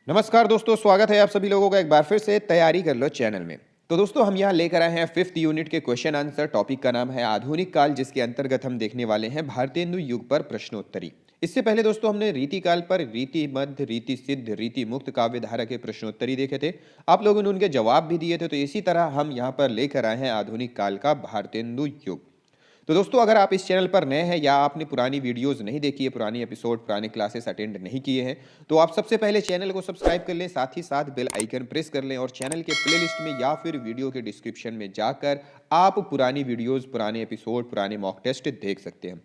नमस्कार दोस्तों, स्वागत है आप सभी लोगों का एक बार फिर से तैयारी कर लो चैनल में। तो दोस्तों हम यहाँ लेकर आए हैं 5th यूनिट के क्वेश्चन आंसर। टॉपिक का नाम है आधुनिक काल, जिसके अंतर्गत हम देखने वाले हैं भारतेंदु युग पर प्रश्नोत्तरी। इससे पहले दोस्तों हमने रीति काल पर रीति मध्य, रीति सिद्ध, रीति मुक्त काव्य धारा के प्रश्नोत्तरी देखे थे। आप लोगों ने उनके जवाब भी दिए थे। तो इसी तरह हम यहाँ पर लेकर आए हैं आधुनिक काल का भारतेंदु युग। तो दोस्तों अगर आप इस चैनल पर नए हैं या आपने पुरानी वीडियोस नहीं देखी है, पुरानी एपिसोड, पुराने क्लासेस अटेंड नहीं किए हैं, तो आप सबसे पहले चैनल को सब्सक्राइब कर लें, साथ ही साथ बेल आइकन प्रेस कर लें और चैनल के प्लेलिस्ट में या फिर वीडियो के डिस्क्रिप्शन में जाकर आप पुरानी वीडियोस, पुराने एपिसोड, पुराने मॉक टेस्ट देख सकते हैं।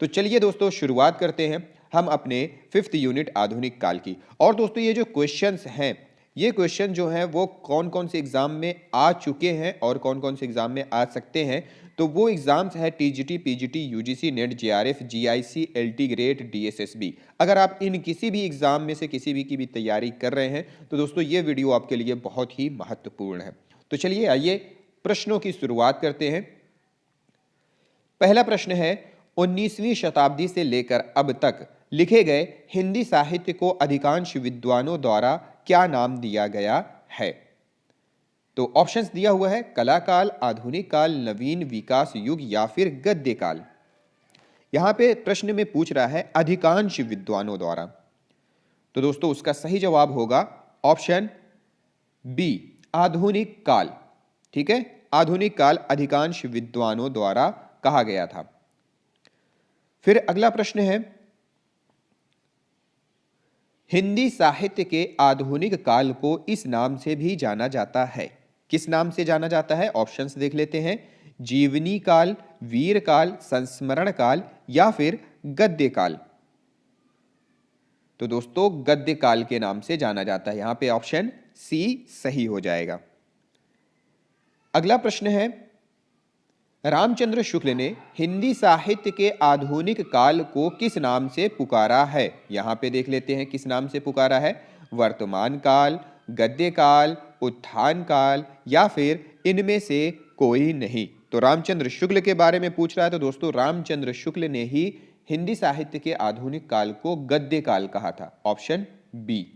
तो चलिए दोस्तों शुरुआत करते हैं हम अपने 5th यूनिट आधुनिक काल की। और दोस्तों ये जो क्वेश्चंस हैं, ये क्वेश्चन जो हैं वो कौन कौन से एग्जाम में आ चुके हैं और कौन कौन से एग्जाम में आ सकते हैं, तो वो एग्जाम्स है TGT, PGT, UGC, net, JRF, GIC, LT grade, DSSB. अगर आप इन किसी भी एग्जाम में से किसी भी की भी तैयारी कर रहे हैं तो दोस्तों ये वीडियो आपके लिए बहुत ही महत्वपूर्ण है। तो चलिए आइए प्रश्नों की शुरुआत करते हैं। पहला प्रश्न है, 19वीं शताब्दी से लेकर अब तक लिखे गए हिंदी साहित्य को अधिकांश विद्वानों द्वारा क्या नाम दिया गया है? तो ऑप्शंस दिया हुआ है कला काल, आधुनिक काल, नवीन विकास युग या फिर गद्य काल। यहां पे प्रश्न में पूछ रहा है अधिकांश विद्वानों द्वारा। तो दोस्तों उसका सही जवाब होगा ऑप्शन बी, आधुनिक काल। ठीक है, आधुनिक काल अधिकांश विद्वानों द्वारा कहा गया था। फिर अगला प्रश्न है, हिंदी साहित्य के आधुनिक काल को इस नाम से भी जाना जाता है। किस नाम से जाना जाता है? ऑप्शंस देख लेते हैं, जीवनी काल, वीर काल, संस्मरण काल या फिर गद्य काल। तो दोस्तों गद्य काल के नाम से जाना जाता है। यहां पे ऑप्शन सी सही हो जाएगा। अगला प्रश्न है, रामचंद्र शुक्ल ने हिंदी साहित्य के आधुनिक काल को किस नाम से पुकारा है? यहां पे देख लेते हैं किस नाम से पुकारा है। वर्तमान काल, गद्य काल, उत्थान काल या फिर इनमें से कोई नहीं। तो रामचंद्र शुक्ल के बारे में पूछ रहा है। तो दोस्तों रामचंद्र शुक्ल ने ही हिंदी साहित्य के आधुनिक काल को गद्य काल कहा था। Option B.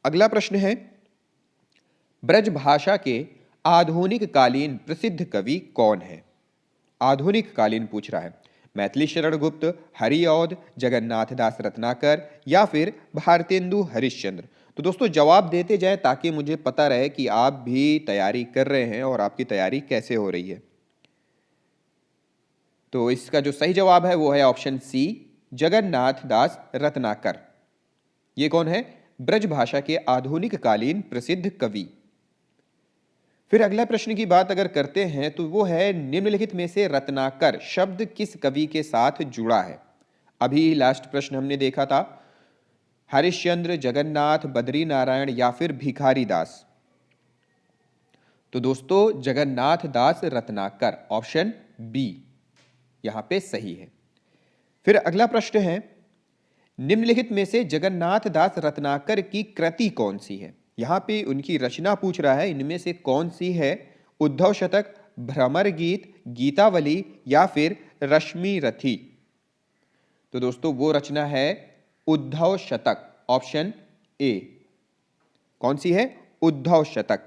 अगला प्रश्न है, ब्रज भाषा के आधुनिक कालीन प्रसिद्ध कवि कौन है? आधुनिक कालीन पूछ रहा है। मैथिली शरण गुप्त, हरिऔध, जगन्नाथ दास रत्नाकर या फिर भारतेंदु हरिश्चंद्र। तो दोस्तों जवाब देते जाएं ताकि मुझे पता रहे कि आप भी तैयारी कर रहे हैं और आपकी तैयारी कैसे हो रही है। तो इसका जो सही जवाब है वो है ऑप्शन सी, जगन्नाथ दास रत्नाकर। ये कौन है? ब्रज भाषा के आधुनिक कालीन प्रसिद्ध कवि। फिर अगला प्रश्न की बात अगर करते हैं तो वो है, निम्नलिखित में से रत्नाकर शब्द किस कवि के साथ जुड़ा है? अभी लास्ट प्रश्न हमने देखा था हरिश्चंद्र, जगन्नाथ, बद्री नारायण या फिर भिखारी दास। तो दोस्तों जगन्नाथ दास रत्नाकर, ऑप्शन बी यहां पे सही है। फिर अगला प्रश्न है, निम्नलिखित में से जगन्नाथ दास रत्नाकर की कृति कौन सी है? यहां पे उनकी रचना पूछ रहा है, इनमें से कौन सी है? उद्धव शतक, भ्रमर गीत, गीतावली या फिर रश्मि रथी। तो दोस्तों वो रचना है उद्धव शतक, ऑप्शन ए। कौन सी है? उद्धव शतक।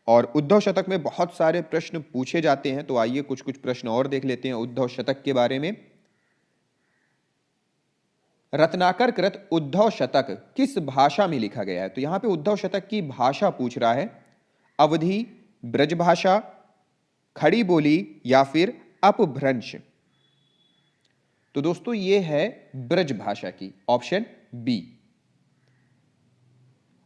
और उद्धव शतक में बहुत सारे प्रश्न पूछे जाते हैं, तो आइए कुछ कुछ प्रश्न और देख लेते हैं उद्धव शतक के बारे में। रत्नाकर कृत उद्धव शतक किस भाषा में लिखा गया है? तो यहां पे उद्धव शतक की भाषा पूछ रहा है। अवधी, ब्रज भाषा, खड़ी बोली या फिर अपभ्रंश। तो दोस्तों ये है ब्रज भाषा की, ऑप्शन बी।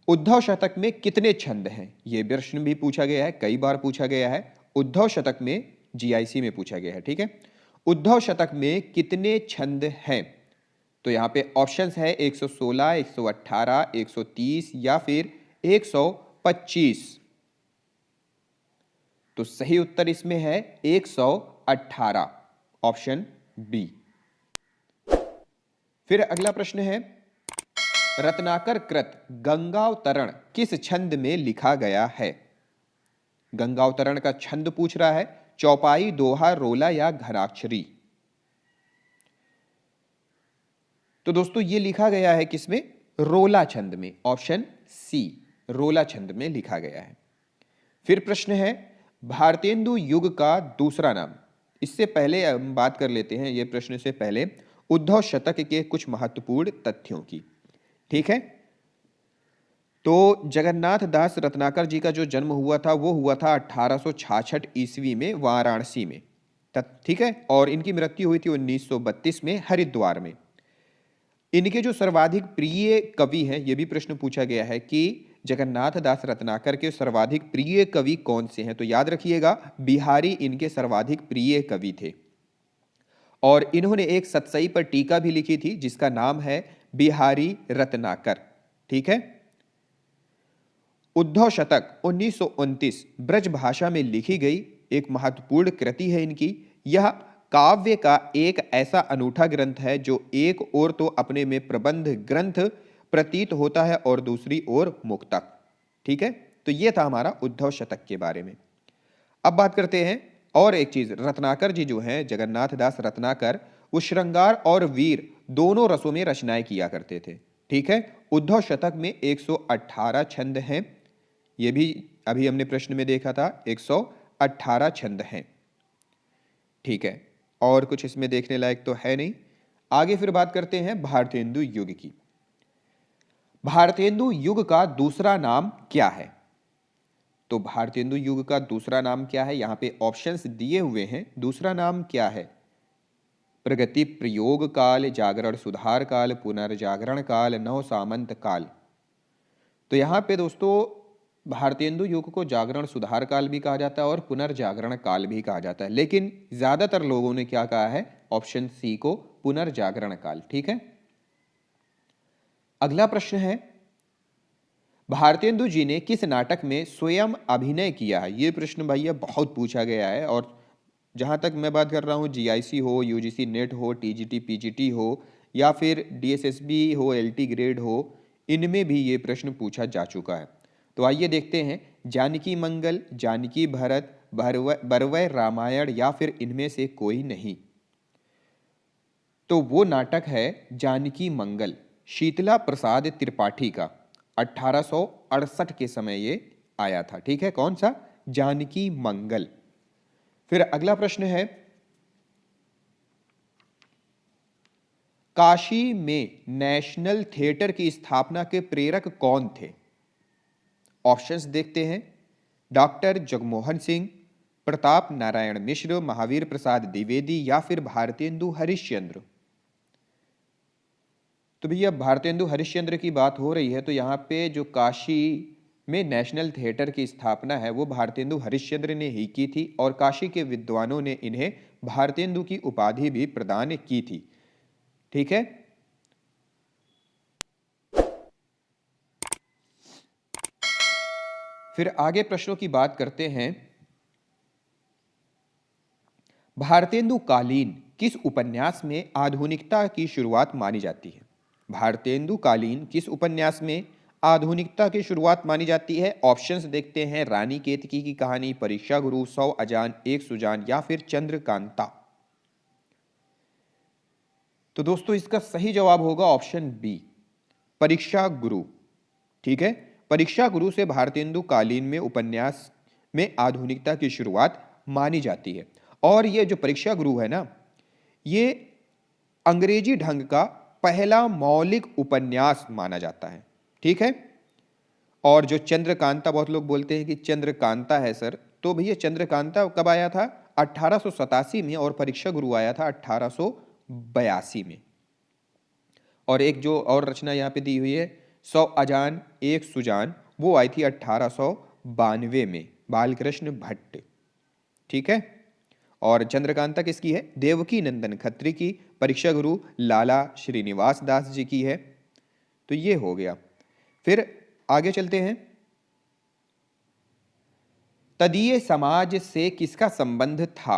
उद्धव शतक में कितने छंद हैं? यह प्रश्न भी पूछा गया है, कई बार पूछा गया है। उद्धव शतक में जीआईसी में पूछा गया है। ठीक है, उद्धव शतक में कितने छंद हैं? तो यहां पे ऑप्शंस है 116, 118, 130 या फिर 125। तो सही उत्तर इसमें है 118, ऑप्शन बी। फिर अगला प्रश्न है, रत्नाकर कृत गंगावतरण किस छंद में लिखा गया है? गंगावतरण का छंद पूछ रहा है। चौपाई, दोहा, रोला या घनाक्षरी। तो दोस्तों ये लिखा गया है किसमें? रोला छंद में, ऑप्शन सी रोला छंद में लिखा गया है। फिर प्रश्न है भारतेंदु युग का दूसरा नाम। इससे पहले हम बात कर लेते हैं, ये प्रश्न से पहले, उद्धव शतक के कुछ महत्वपूर्ण तथ्यों की। ठीक है, तो जगन्नाथ दास रत्नाकर जी का जो जन्म हुआ था वो हुआ था 1866 ईस्वी में वाराणसी में। ठीक है, और इनकी मृत्यु हुई थी 1932 में हरिद्वार में। इनके जो सर्वाधिक प्रिय कवि हैं, ये भी प्रश्न पूछा गया है कि जगन्नाथ दास रत्नाकर के सर्वाधिक प्रिय कवि कौन से हैं। तो याद रखिएगा, बिहारी इनके सर्वाधिक प्रिय कवि थे। और इन्होंने एक सतसई पर टीका भी लिखी थी जिसका नाम है बिहारी रत्नाकर। ठीक है, उद्धव शतक 1929 ब्रज भाषा में लिखी गई एक महत्वपूर्ण कृति है इनकी। यह काव्य का एक ऐसा अनूठा ग्रंथ है जो एक ओर तो अपने में प्रबंध ग्रंथ प्रतीत होता है और दूसरी ओर मुक्तक। ठीक है, तो यह था हमारा उद्धव शतक के बारे में। अब बात करते हैं और एक चीज, रत्नाकर जी जो हैं, जगन्नाथ दास रत्नाकर, वो श्रृंगार और वीर दोनों रसों में रचनाएं किया करते थे। ठीक है, उद्धव शतक में 118 छंद हैं, ये भी अभी हमने प्रश्न में देखा था, 118 छंद हैं। ठीक है, और कुछ इसमें देखने लायक तो है नहीं। आगे फिर बात करते हैं भारतेंदु युग की। भारतेंदु युग का दूसरा नाम क्या है? तो भारतेंदु युग का दूसरा नाम क्या है, यहां पे ऑप्शंस दिए हुए हैं। दूसरा नाम क्या है? प्रगति प्रयोग काल, जागरण सुधार काल, पुनर्जागरण काल, नव सामंत काल। तो यहां पे दोस्तों भारतेंदु युग को जागरण सुधार काल भी कहा जाता है और पुनर्जागरण काल भी कहा जाता है, लेकिन ज्यादातर लोगों ने क्या कहा है, ऑप्शन सी को, पुनर्जागरण काल। ठीक है, अगला प्रश्न है भारतेंदु जी ने किस नाटक में स्वयं अभिनय किया है? यह प्रश्न भैया बहुत पूछा गया है, और जहां तक मैं बात कर रहा हूं, जीआईसी हो, यूजीसी नेट हो, टीजीटी पीजीटी हो, या फिर डीएसएसबी हो, एलटी ग्रेड हो, इनमें भी ये प्रश्न पूछा जा चुका है। तो आइए देखते हैं, जानकी मंगल, जानकी भरत, बरवय रामायण, या फिर इनमें से कोई नहीं। तो वो नाटक है जानकी मंगल, शीतला प्रसाद त्रिपाठी का, 1868 के समय ये आया था। ठीक है, कौन सा? जानकी मंगल। फिर अगला प्रश्न है काशी में नेशनल थिएटर की स्थापना के प्रेरक कौन थे? ऑप्शंस देखते हैं, डॉक्टर जगमोहन सिंह, प्रताप नारायण मिश्र, महावीर प्रसाद द्विवेदी, या फिर भारतेंदु हरिश्चंद्र। तो भैया भारतेंदु हरिश्चंद्र की बात हो रही है, तो यहाँ पे जो काशी में नेशनल थिएटर की स्थापना है वो भारतेंदु हरिश्चंद्र ने ही की थी, और काशी के विद्वानों ने इन्हें भारतेंदु की उपाधि भी प्रदान की थी। ठीक है, फिर आगे प्रश्नों की बात करते हैं। भारतेंदु कालीन किस उपन्यास में आधुनिकता की शुरुआत मानी जाती है? भारतेंदु कालीन किस उपन्यास में आधुनिकता की शुरुआत मानी जाती है? ऑप्शंस देखते हैं, रानी केतकी की कहानी, परीक्षा गुरु, 100 अजान, एक सुजान, या फिर चंद्रकांता। तो दोस्तों इसका सही जवाब होगा ऑप्शन बी, परीक्षा गुरु। ठीक है, परीक्षा गुरु से भारतेंदु कालीन में उपन्यास में आधुनिकता की शुरुआत मानी जाती है। और ये जो परीक्षा गुरु है ना, ये अंग्रेजी ढंग का पहला मौलिक उपन्यास माना जाता है। ठीक है, और जो चंद्रकांता, बहुत लोग बोलते हैं कि चंद्रकांता है सर, तो भैया चंद्रकांता कब आया था? 1887 में, और परीक्षा गुरु आया था 1882 में। और एक जो और रचना यहाँ पे दी हुई है, 100 अजान एक सुजान, वो आई थी 1892 में, बालकृष्ण भट्ट। ठीक है, और चंद्रकांता किसकी है? देवकी नंदन खत्री की, परीक्षा गुरु लाला श्रीनिवास दास जी की है। तो ये हो गया। फिर आगे चलते हैं, तदीय समाज से किसका संबंध था?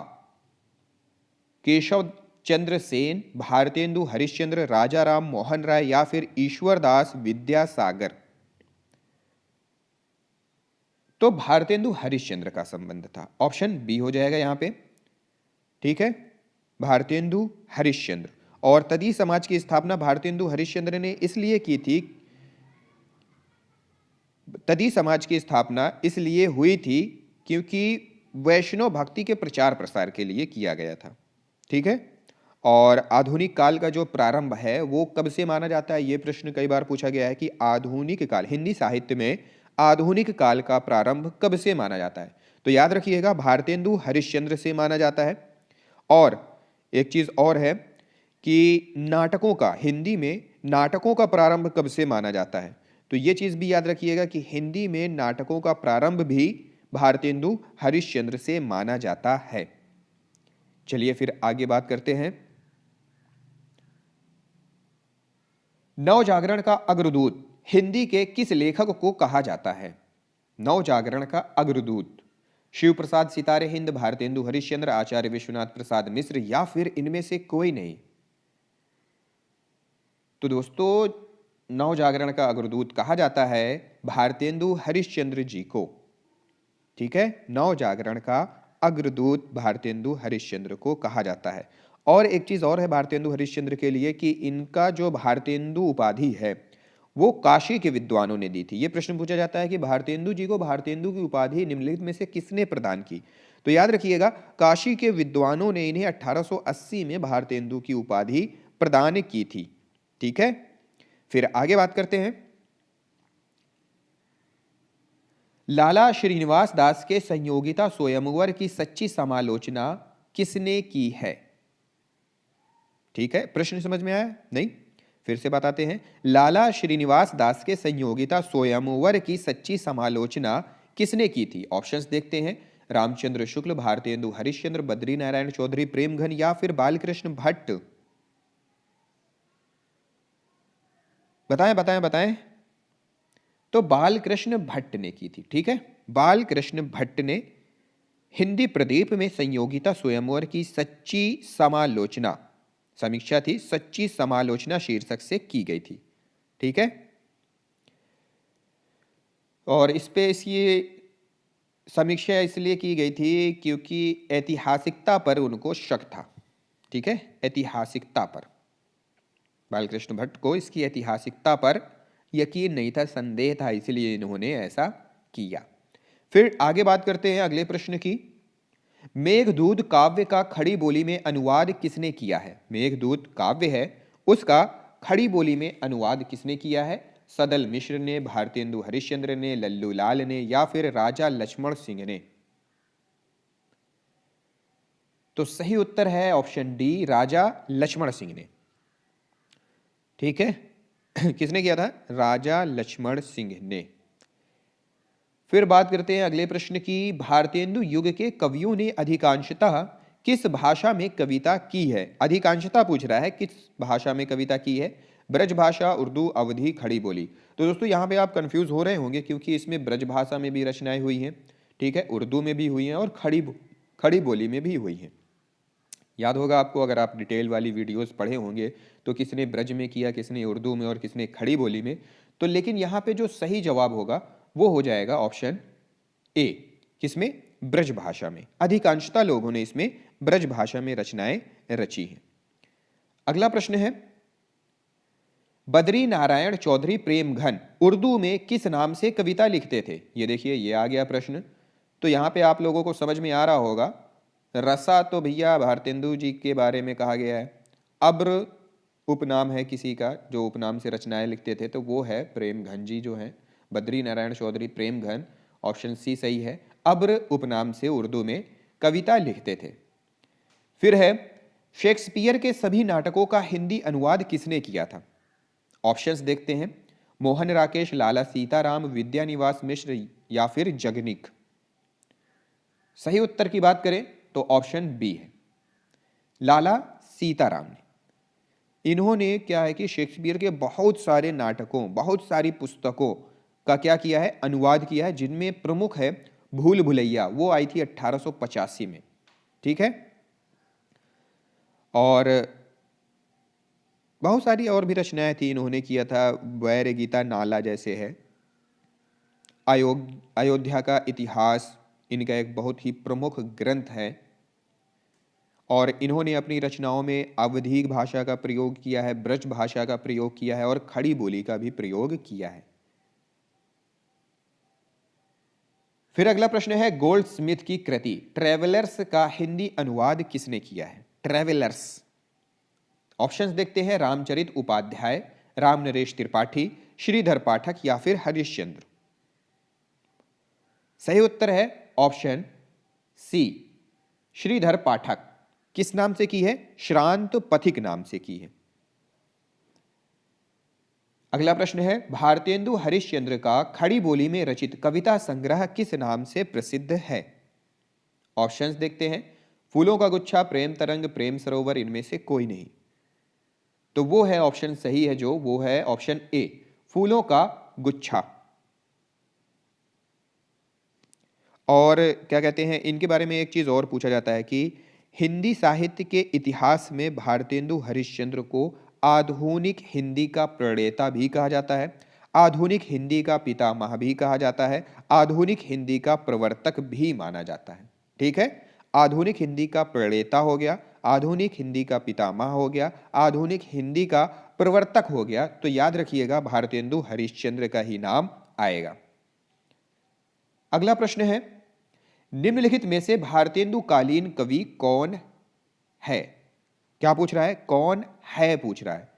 केशव चंद्र सेन, भारतेंदु हरिश्चंद्र, राजा राम मोहन राय, या फिर ईश्वरदास विद्यासागर। तो भारतेंदु हरिश्चंद्र का संबंध था, ऑप्शन बी हो जाएगा यहां पे। ठीक है, भारतेंदु हरिश्चंद्र। और तदीय समाज की स्थापना भारतेंदु हरिश्चंद्र ने इसलिए की थी तदी समाज की स्थापना इसलिए हुई थी क्योंकि वैष्णव भक्ति के प्रचार प्रसार के लिए किया गया था। ठीक है। और आधुनिक काल का जो प्रारंभ है वो कब से माना जाता है, ये प्रश्न कई बार पूछा गया है कि आधुनिक काल, हिंदी साहित्य में आधुनिक काल का प्रारंभ कब से माना जाता है। तो याद रखिएगा, भारतेंदु हरिश्चंद्र से माना जाता है। और एक चीज और है कि नाटकों का, हिंदी में नाटकों का प्रारंभ कब से माना जाता है। तो ये चीज भी याद रखिएगा कि हिंदी में नाटकों का प्रारंभ भी भारतेंदु हरिश्चंद्र से माना जाता है। चलिए फिर आगे बात करते हैं। नवजागरण का अग्रदूत हिंदी के किस लेखक को कहा जाता है। नवजागरण का अग्रदूत शिव प्रसाद सितारे हिंद, भारतेंदु हरिश्चंद्र, आचार्य विश्वनाथ प्रसाद मिश्र या फिर इनमें से कोई नहीं। तो दोस्तों, नवजागरण का अग्रदूत कहा जाता है भारतेंदु हरिश्चंद्र जी को। ठीक है, नवजागरण का अग्रदूत भारतेंदु हरिश्चंद्र को कहा जाता है। और एक चीज और है भारतेंदु हरिश्चंद्र के लिए कि इनका जो भारतेंदु उपाधि है वो काशी के विद्वानों ने दी थी। ये प्रश्न पूछा जाता है कि भारतेंदु जी को भारतेंदु की उपाधि निम्नलिखित में से किसने प्रदान की। तो याद रखिएगा, काशी के विद्वानों ने इन्हें 1880 में भारतेंदु की उपाधि प्रदान की थी। ठीक है, फिर आगे बात करते हैं। लाला श्रीनिवास दास के संयोगिता स्वयंवर की सच्ची समालोचना किसने की है। ठीक है, प्रश्न समझ में आया नहीं? फिर से बताते हैं। लाला श्रीनिवास दास के संयोगिता स्वयंवर की सच्ची समालोचना किसने की थी। ऑप्शंस देखते हैं। रामचंद्र शुक्ल, भारतेंदु हरिश्चंद्र, बद्री नारायण चौधरी प्रेमघन या फिर बालकृष्ण भट्ट। बताएं बताएं बताएं। तो बालकृष्ण भट्ट ने की थी। ठीक है, बालकृष्ण भट्ट ने हिंदी प्रदीप में संयोगिता स्वयंवर की सच्ची समालोचना, समीक्षा थी, सच्ची समालोचना शीर्षक से की गई थी। ठीक है, और इस पे इसकी समीक्षा इसलिए की गई थी क्योंकि ऐतिहासिकता पर उनको शक था। ठीक है, ऐतिहासिकता पर बालकृष्ण भट्ट को इसकी ऐतिहासिकता पर यकीन नहीं था, संदेह था, इसलिए इन्होंने ऐसा किया। फिर आगे बात करते हैं अगले प्रश्न की। मेघदूत काव्य का खड़ी बोली में अनुवाद किसने किया है। मेघदूत काव्य है, उसका खड़ी बोली में अनुवाद किसने किया है। सदल मिश्र ने, भारतेंदु हरिश्चंद्र ने, लल्लू लाल ने या फिर राजा लक्ष्मण सिंह ने। तो सही उत्तर है ऑप्शन डी, राजा लक्ष्मण सिंह ने। ठीक है, किसने किया था, राजा लक्ष्मण सिंह ने। फिर बात करते हैं अगले प्रश्न की। भारतेंदु युग के कवियों ने अधिकांशतः किस भाषा में कविता की है। अधिकांशतः पूछ रहा है किस भाषा में कविता की है। ब्रज भाषा, उर्दू, अवधी, खड़ी बोली। तो दोस्तों यहाँ पे आप कंफ्यूज हो रहे होंगे क्योंकि इसमें ब्रज भाषा में भी रचनाएं हुई हैं, ठीक है, उर्दू में भी हुई हैं और खड़ी बोली में भी हुई हैं। याद होगा आपको, अगर आप डिटेल वाली वीडियोस पढ़े होंगे तो किसने ब्रज में किया, किसने उर्दू में और किसने खड़ी बोली में। तो लेकिन यहाँ पे जो सही जवाब होगा वो हो जाएगा ऑप्शन ए, किसमें, ब्रज भाषा में। अधिकांशतः लोगों ने इसमें ब्रज भाषा में रचनाएं रची हैं। अगला प्रश्न है, बद्री नारायण चौधरी प्रेमघन उर्दू में किस नाम से कविता लिखते थे। ये देखिए, ये आ गया प्रश्न। तो यहाँ पे आप लोगों को समझ में आ रहा होगा, रसा तो भैया भारतेंदु जी के बारे में कहा गया है। अब्र उपनाम है किसी का जो उपनाम से रचनाएं लिखते थे, तो वो है प्रेमघन जी जो हैं, बद्री नारायण चौधरी प्रेमघन। ऑप्शन सी सही है, अब्र उपनाम से उर्दू में कविता लिखते थे। फिर है, शेक्सपियर के सभी नाटकों का हिंदी अनुवाद किसने किया था। ऑप्शंस देखते हैं। मोहन राकेश, लाला सीताराम, विद्यानिवास मिश्र या फिर जगनिक। सही उत्तर की बात करें तो ऑप्शन बी है, लाला सीताराम ने। इन्होंने क्या है कि शेक्सपियर के बहुत सारे नाटकों, बहुत सारी पुस्तकों का क्या किया है, अनुवाद किया है, जिनमें प्रमुख है भूल भुलैया, वो आई थी 1885 में। ठीक है, और बहुत सारी और भी रचनाएं थी इन्होंने किया था, वैर गीता नाला जैसे है। अयोध्या का इतिहास इनका एक बहुत ही प्रमुख ग्रंथ है। और इन्होंने अपनी रचनाओं में अवधी भाषा का प्रयोग किया है, ब्रज भाषा का प्रयोग किया है और खड़ी बोली का भी प्रयोग किया है। फिर अगला प्रश्न है, गोल्ड स्मिथ की कृति ट्रेवलर्स का हिंदी अनुवाद किसने किया है? ट्रेवलर्स। ऑप्शंस देखते हैं, रामचरित उपाध्याय, राम नरेश त्रिपाठी, श्रीधर पाठक या फिर हरिश्चंद्र। सही उत्तर है ऑप्शन सी, श्रीधर पाठक। किस नाम से की है? श्रांत पथिक नाम से की है। अगला प्रश्न है, भारतेंदु हरिश्चंद्र का खड़ी बोली में रचित कविता संग्रह किस नाम से प्रसिद्ध है? ऑप्शंस देखते हैं, फूलों का गुच्छा, प्रेम तरंग, प्रेम सरोवर, इनमें से कोई नहीं। तो वो है ऑप्शन सही है जो, वो है ऑप्शन ए, फूलों का गुच्छा। और क्या कहते हैं, इनके बारे में एक चीज और पूछा जाता है कि हिंदी साहित्य के इतिहास में भारतेंदु हरिश्चंद्र को आधुनिक हिंदी का प्रणेता भी कहा जाता है, आधुनिक हिंदी का पितामह भी कहा जाता है, आधुनिक हिंदी का प्रवर्तक भी माना जाता है। ठीक है, आधुनिक हिंदी का प्रणेता हो गया, आधुनिक हिंदी का पितामह हो गया, आधुनिक हिंदी का प्रवर्तक हो गया, तो याद रखिएगा भारतेंदु हरिश्चंद्र का ही नाम आएगा। अगला प्रश्न है, निम्नलिखित में से भारतेंदु कालीन कवि कौन है? क्या पूछ रहा है? कौन है पूछ रहा है।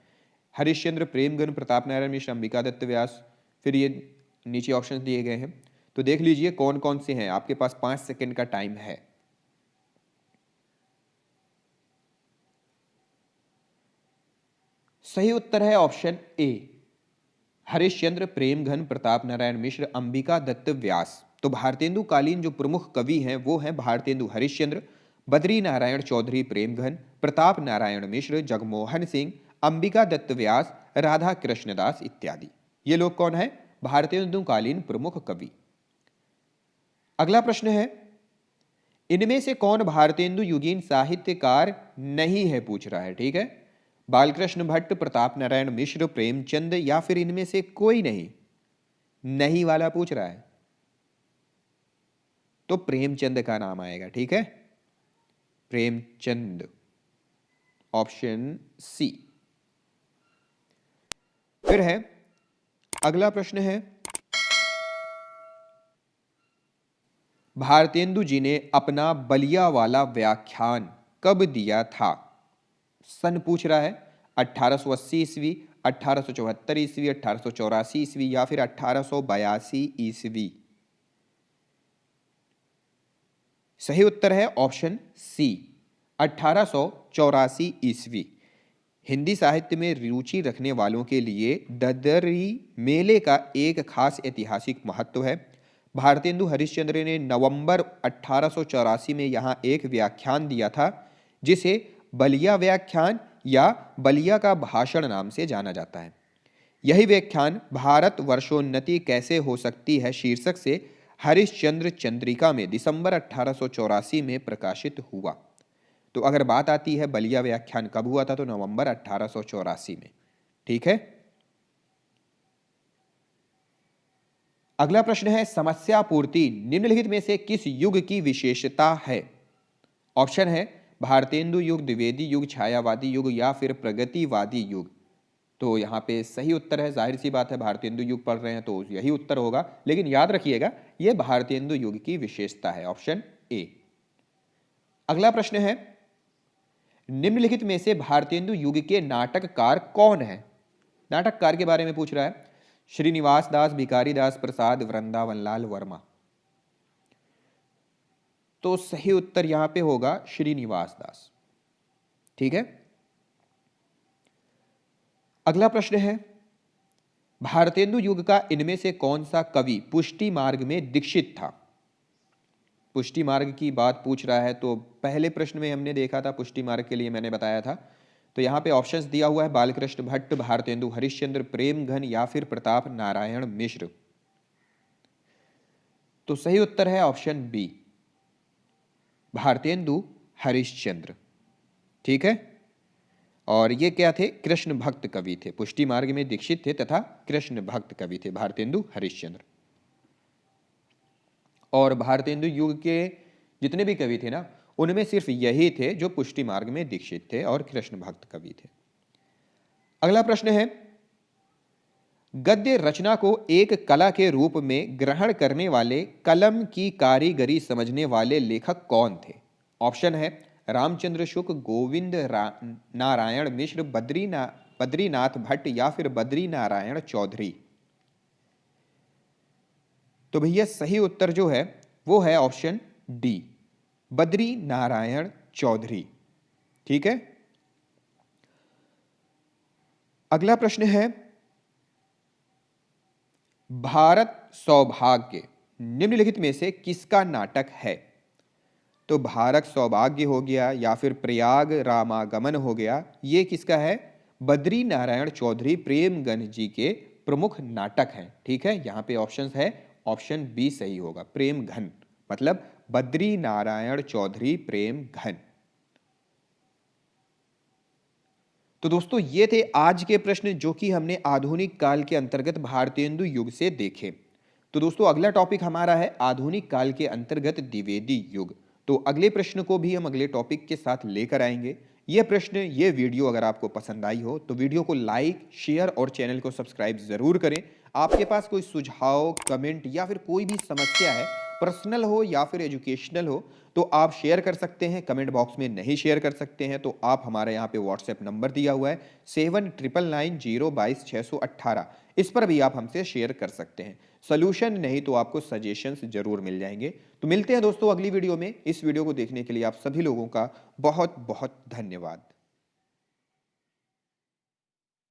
हरिश्चंद्र, प्रेमगन, प्रताप नारायण मिश्र, अंबिका दत्त व्यास, फिर ये नीचे ऑप्शंस दिए गए हैं, तो देख लीजिए कौन कौन से हैं। आपके पास 5 सेकंड का टाइम है। सही उत्तर है ऑप्शन ए, हरिश्चंद्र, प्रेमघन, प्रताप नारायण मिश्र, अंबिका दत्त व्यास। तो भारतेंदु कालीन जो प्रमुख कवि हैं वो हैं भारतेंदु हरिश्चंद्र, बद्री नारायण चौधरी प्रेमघन, प्रताप नारायण मिश्र, जगमोहन सिंह, अंबिका दत्त व्यास, राधा कृष्णदास इत्यादि। ये लोग कौन है? भारतेंदु कालीन प्रमुख कवि। अगला प्रश्न है, इनमें से कौन भारतेंदु युगीन साहित्यकार नहीं है पूछ रहा है। ठीक है, बालकृष्ण भट्ट, प्रताप नारायण मिश्र, प्रेमचंद या फिर इनमें से कोई नहीं। नहीं वाला पूछ रहा है तो प्रेमचंद का नाम आएगा। ठीक है, प्रेमचंद, ऑप्शन सी। फिर है अगला प्रश्न है, भारतेंदु जी ने अपना बलिया वाला व्याख्यान कब दिया था? सन पूछ रहा है, 1880 ईस्वी, 1874 ईस्वी, 1884 ईस्वी या फिर 1882 ईस्वी। सही उत्तर है ऑप्शन सी, 1884 ईस्वी। हिंदी साहित्य में रुचि रखने वालों के लिए ददरी मेले का एक खास ऐतिहासिक महत्व है। भारतेंदु हरिश्चंद्र ने नवंबर 1884 में यहाँ एक व्याख्यान दिया था जिसे बलिया व्याख्यान या बलिया का भाषण नाम से जाना जाता है। यही व्याख्यान भारत वर्षोन्नति कैसे हो सकती है शीर्षक से हरिश्चंद्र चंद्रिका में दिसंबर 1884 में प्रकाशित हुआ। तो अगर बात आती है बलिया व्याख्यान कब हुआ था, तो नवंबर 1884 में। ठीक है, अगला प्रश्न है, समस्या पूर्ति निम्नलिखित में से किस युग की विशेषता है? ऑप्शन है भारतेंदु युग, द्विवेदी युग, छायावादी युग या फिर प्रगतिवादी युग। तो यहाँ पे सही उत्तर है, जाहिर सी बात है भारतेंदु युग पढ़ रहे हैं तो यही उत्तर होगा, लेकिन याद रखिएगा यह भारतेंदु युग की विशेषता है, ऑप्शन ए। अगला प्रश्न है, निम्नलिखित में से भारतेंदु युग के नाटककार कौन है? नाटककार के बारे में पूछ रहा है। श्रीनिवास दास, भिखारी दास प्रसाद, वृंदावन लाल वर्मा। तो सही उत्तर यहां पे होगा श्रीनिवास दास। ठीक है, अगला प्रश्न है, भारतेंदु युग का इनमें से कौन सा कवि पुष्टि मार्ग में दीक्षित था? पुष्टि मार्ग की बात पूछ रहा है, तो पहले प्रश्न में हमने देखा था पुष्टि मार्ग के लिए मैंने बताया था। तो यहां पे ऑप्शंस दिया हुआ है, बालकृष्ण भट्ट, भारतेंदु हरिश्चंद्र, प्रेमघन या फिर प्रताप नारायण मिश्र। तो सही उत्तर है ऑप्शन बी, भारतेंदु हरिश्चंद्र। ठीक है, और ये क्या थे? कृष्ण भक्त कवि थे, पुष्टि मार्ग में दीक्षित थे तथा कृष्ण भक्त कवि थे भारतेंदु हरिश्चंद्र। और भारतेंदु युग के जितने भी कवि थे ना, उनमें सिर्फ यही थे जो पुष्टि मार्ग में दीक्षित थे और कृष्ण भक्त कवि थे। अगला प्रश्न है, गद्य रचना को एक कला के रूप में ग्रहण करने वाले, कलम की कारीगरी समझने वाले लेखक कौन थे? ऑप्शन है रामचंद्र शुक्ल, नारायण मिश्र, बद्रीनाथ भट्ट या फिर बद्री नारायण चौधरी। तो भैया सही उत्तर जो है वो है ऑप्शन डी, बद्री नारायण चौधरी। ठीक है, अगला प्रश्न है, भारत सौभाग्य निम्नलिखित में से किसका नाटक है? तो भारत सौभाग्य हो गया या फिर प्रयाग रामागमन हो गया, ये किसका है? बद्री नारायण चौधरी प्रेमगंज जी के प्रमुख नाटक हैं। ठीक है, यहां पे ऑप्शंस है, ऑप्शन बी सही होगा, प्रेम घन, मतलब बद्री नारायण चौधरी प्रेम घन। तो दोस्तों ये थे आज के प्रश्न जो कि हमने आधुनिक काल के अंतर्गत भारतेंदु युग से देखे। तो दोस्तों अगला टॉपिक हमारा है आधुनिक काल के अंतर्गत द्विवेदी युग। तो अगले प्रश्न को भी हम अगले टॉपिक के साथ लेकर आएंगे। ये प्रश्न, ये वीडियो अगर आपको पसंद आई हो तो वीडियो को लाइक, शेयर और चैनल को सब्सक्राइब जरूर करें। आपके पास कोई सुझाव, कमेंट या फिर कोई भी समस्या है, पर्सनल हो या फिर एजुकेशनल हो, तो आप शेयर कर सकते हैं कमेंट बॉक्स में। नहीं शेयर कर सकते हैं तो आप हमारे यहाँ पे व्हाट्सएप नंबर दिया हुआ है 7999022618, इस पर भी आप हमसे शेयर कर सकते हैं। सोल्यूशन नहीं तो आपको सजेशंस जरूर मिल जाएंगे। तो मिलते हैं दोस्तों अगली वीडियो में। इस वीडियो को देखने के लिए आप सभी लोगों का बहुत बहुत धन्यवाद।